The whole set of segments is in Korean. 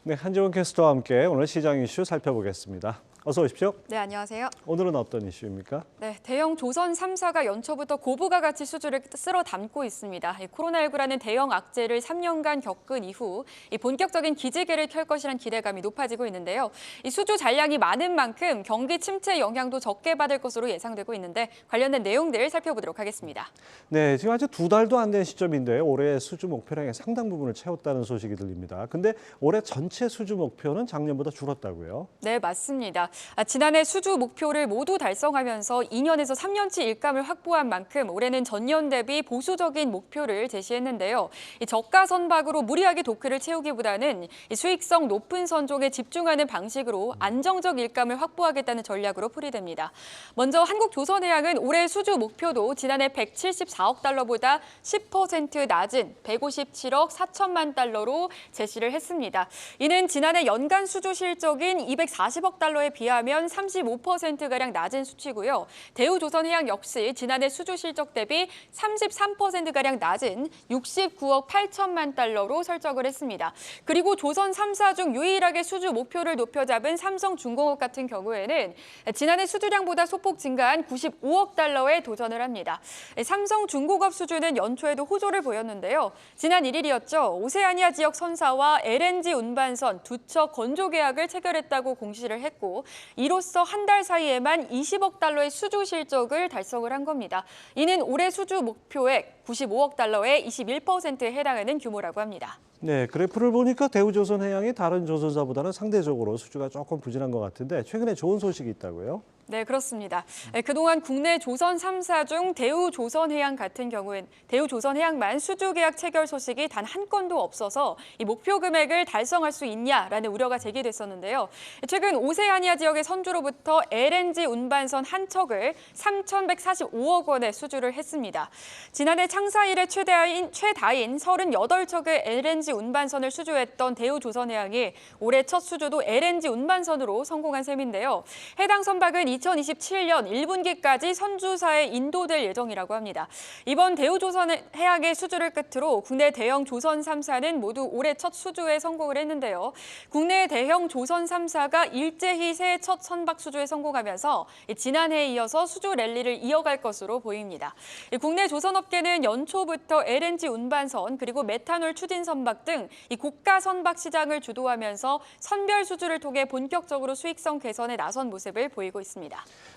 네, 한지원 캐스터와 함께 오늘 시장 이슈 살펴보겠습니다. 어서 오십시오. 네, 안녕하세요. 오늘은 어떤 이슈입니까? 네, 대형 조선 3사가 연초부터 고부가 가치 수주를 쓸어 담고 있습니다. 코로나19라는 대형 악재를 3년간 겪은 이후 본격적인 기지개를 켤 것이란 기대감이 높아지고 있는데요. 이 수주 잔량이 많은 만큼 경기 침체 영향도 적게 받을 것으로 예상되고 있는데 관련된 내용들 살펴보도록 하겠습니다. 네, 지금 아직 2달도 안 된 시점인데 올해 수주 목표량의 상당 부분을 채웠다는 소식이 들립니다. 근데 올해 전체 수주 목표는 작년보다 줄었다고요? 네, 맞습니다. 지난해 수주 목표를 모두 달성하면서 2년에서 3년치 일감을 확보한 만큼 올해는 전년 대비 보수적인 목표를 제시했는데요. 이 저가 선박으로 무리하게 도크를 채우기보다는 수익성 높은 선종에 집중하는 방식으로 안정적 일감을 확보하겠다는 전략으로 풀이됩니다. 먼저 한국조선해양은 올해 수주 목표도 지난해 174억 달러보다 10% 낮은 157억 4천만 달러로 제시를 했습니다. 이는 지난해 연간 수주 실적인 240억 달러에 비하면 35%가량 낮은 수치고요. 대우조선해양 역시 지난해 수주 실적 대비 33%가량 낮은 69억 8천만 달러로 설정을 했습니다. 그리고 조선 3사 중 유일하게 수주 목표를 높여 잡은 삼성중공업 같은 경우에는 지난해 수주량보다 소폭 증가한 95억 달러에 도전을 합니다. 삼성중공업 수주는 연초에도 호조를 보였는데요. 지난 1일이었죠. 오세아니아 지역 선사와 LNG 운반선 두 척 건조 계약을 체결했다고 공시를 했고 이로써 한 달 사이에만 20억 달러의 수주 실적을 달성을 한 겁니다. 이는 올해 수주 목표액 95억 달러의 21%에 해당하는 규모라고 합니다. 네, 그래프를 보니까 대우조선해양이 다른 조선사보다는 상대적으로 수주가 조금 부진한 것 같은데 최근에 좋은 소식이 있다고요? 네, 그렇습니다. 그동안 국내 조선 3사 중 대우조선해양 같은 경우엔 대우조선해양만 수주 계약 체결 소식이 단 한 건도 없어서 이 목표 금액을 달성할 수 있냐라는 우려가 제기됐었는데요. 최근 오세아니아 지역의 선주로부터 LNG 운반선 한 척을 3,145억 원에 수주를 했습니다. 지난해 창사 이래 최다인 38척의 LNG 운반선을 수주했던 대우조선해양이 올해 첫 수주도 LNG 운반선으로 성공한 셈인데요. 해당 선박은 2027년 1분기까지 선주사에 인도될 예정이라고 합니다. 이번 대우조선해양의 수주를 끝으로 국내 대형 조선 3사는 모두 올해 첫 수주에 성공을 했는데요. 국내 대형 조선 3사가 일제히 새해 첫 선박 수주에 성공하면서 지난해에 이어서 수주 랠리를 이어갈 것으로 보입니다. 국내 조선업계는 연초부터 LNG 운반선 그리고 메탄올 추진 선박 등 고가 선박 시장을 주도하면서 선별 수주를 통해 본격적으로 수익성 개선에 나선 모습을 보이고 있습니다.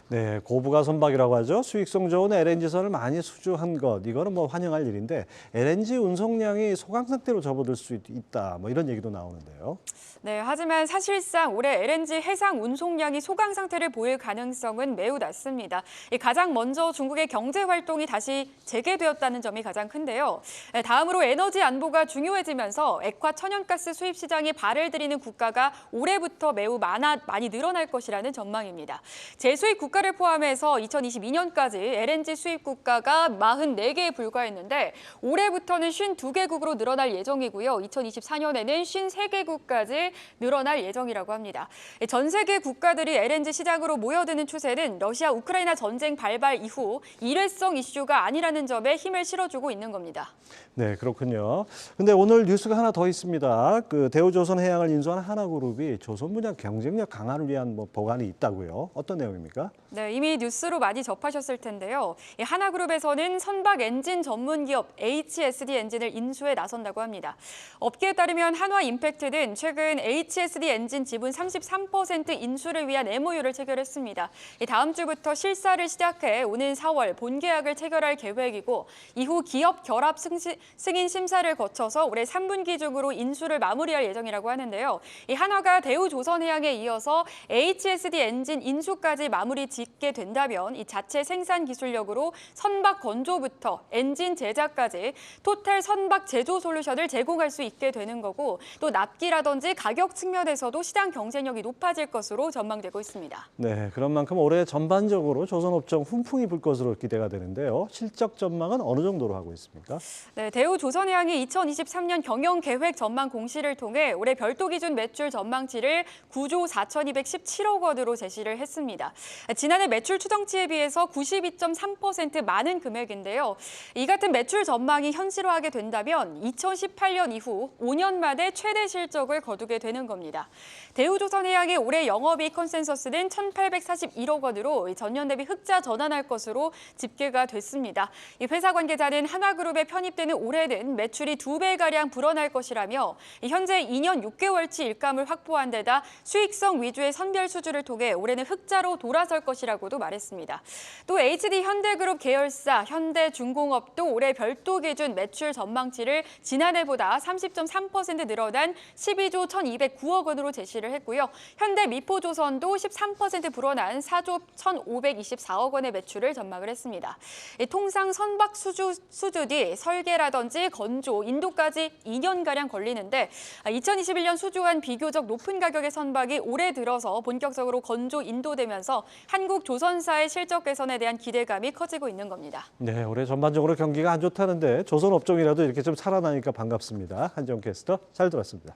네, 고부가 선박이라고 하죠. 수익성 좋은 LNG선을 많이 수주한 것, 이거는 뭐 환영할 일인데 LNG 운송량이 소강 상태로 접어들 수 있다, 뭐 이런 얘기도 나오는데요. 네, 하지만 사실상 올해 LNG 해상 운송량이 소강 상태를 보일 가능성은 매우 낮습니다. 가장 먼저 중국의 경제 활동이 다시 재개되었다는 점이 가장 큰데요. 다음으로 에너지 안보가 중요해지면서 액화 천연가스 수입 시장에 발을 들이는 국가가 올해부터 매우 많이 늘어날 것이라는 전망입니다. 제수입 국가를 포함해서 2022년까지 LNG 수입 국가가 44개에 불과했는데 올해부터는 52개국으로 늘어날 예정이고요. 2024년에는 53개국까지 늘어날 예정이라고 합니다. 전 세계 국가들이 LNG 시장으로 모여드는 추세는 러시아 우크라이나 전쟁 발발 이후 일회성 이슈가 아니라는 점에 힘을 실어주고 있는 겁니다. 네, 그렇군요. 근데 오늘 뉴스가 하나 더 있습니다. 대우조선해양을 인수한 하나그룹이 조선 분야 경쟁력 강화를 위한 법안이 있다고요. 어떤 내용입니까? 네, 이미 뉴스로 많이 접하셨을 텐데요. 하나그룹에서는 선박 엔진 전문 기업 HSD 엔진을 인수에 나선다고 합니다. 업계에 따르면 한화임팩트는 최근 HSD 엔진 지분 33% 인수를 위한 MOU를 체결했습니다. 다음 주부터 실사를 시작해 오는 4월 본계약을 체결할 계획이고 이후 기업 결합 승인 심사를 거쳐서 올해 3분기 중으로 인수를 마무리할 예정이라고 하는데요. 한화가 대우조선해양에 이어서 HSD 엔진 인수까지 마무리 짓게 된다면 이 자체 생산 기술력으로 선박 건조부터 엔진 제작까지 토탈 선박 제조 솔루션을 제공할 수 있게 되는 거고 또 납기라든지 가격 측면에서도 시장 경쟁력이 높아질 것으로 전망되고 있습니다. 네, 그런 만큼 올해 전반적으로 조선업종 훈풍이 불 것으로 기대가 되는데요. 실적 전망은 어느 정도로 하고 있습니까? 네, 대우조선해양이 2023년 경영계획 전망 공시를 통해 올해 별도 기준 매출 전망치를 9조 4,217억 원으로 제시를 했습니다. 겁니다. 지난해 매출 추정치에 비해서 92.3% 많은 금액인데요. 이 같은 매출 전망이 현실화하게 된다면 2018년 이후 5년 만에 최대 실적을 거두게 되는 겁니다. 대우조선해양의 올해 영업이익 컨센서스는 1,841억 원으로 전년 대비 흑자 전환할 것으로 집계가 됐습니다. 이 회사 관계자는 한화그룹에 편입되는 올해는 매출이 2배가량 불어날 것이라며 현재 2년 6개월치 일감을 확보한 데다 수익성 위주의 선별 수주를 통해 올해는 흑자로 돌아설 것이라고도 말했습니다. 또 HD현대그룹 계열사 현대중공업도 올해 별도 기준 매출 전망치를 지난해보다 30.3% 늘어난 12조 1,209억 원으로 제시를 했고요. 현대미포조선도 13% 불어난 4조 1,524억 원의 매출을 전망을 했습니다. 통상 선박 수주 뒤 설계라든지 건조, 인도까지 2년가량 걸리는데 2021년 수주한 비교적 높은 가격의 선박이 올해 들어서 본격적으로 건조, 인도되면서 한국 조선사의 실적 개선에 대한 기대감이 커지고 있는 겁니다. 네, 올해 전반적으로 경기가 안 좋다는데 조선 업종이라도 이렇게 좀 살아나니까 반갑습니다. 한지영 캐스터 잘 들었습니다.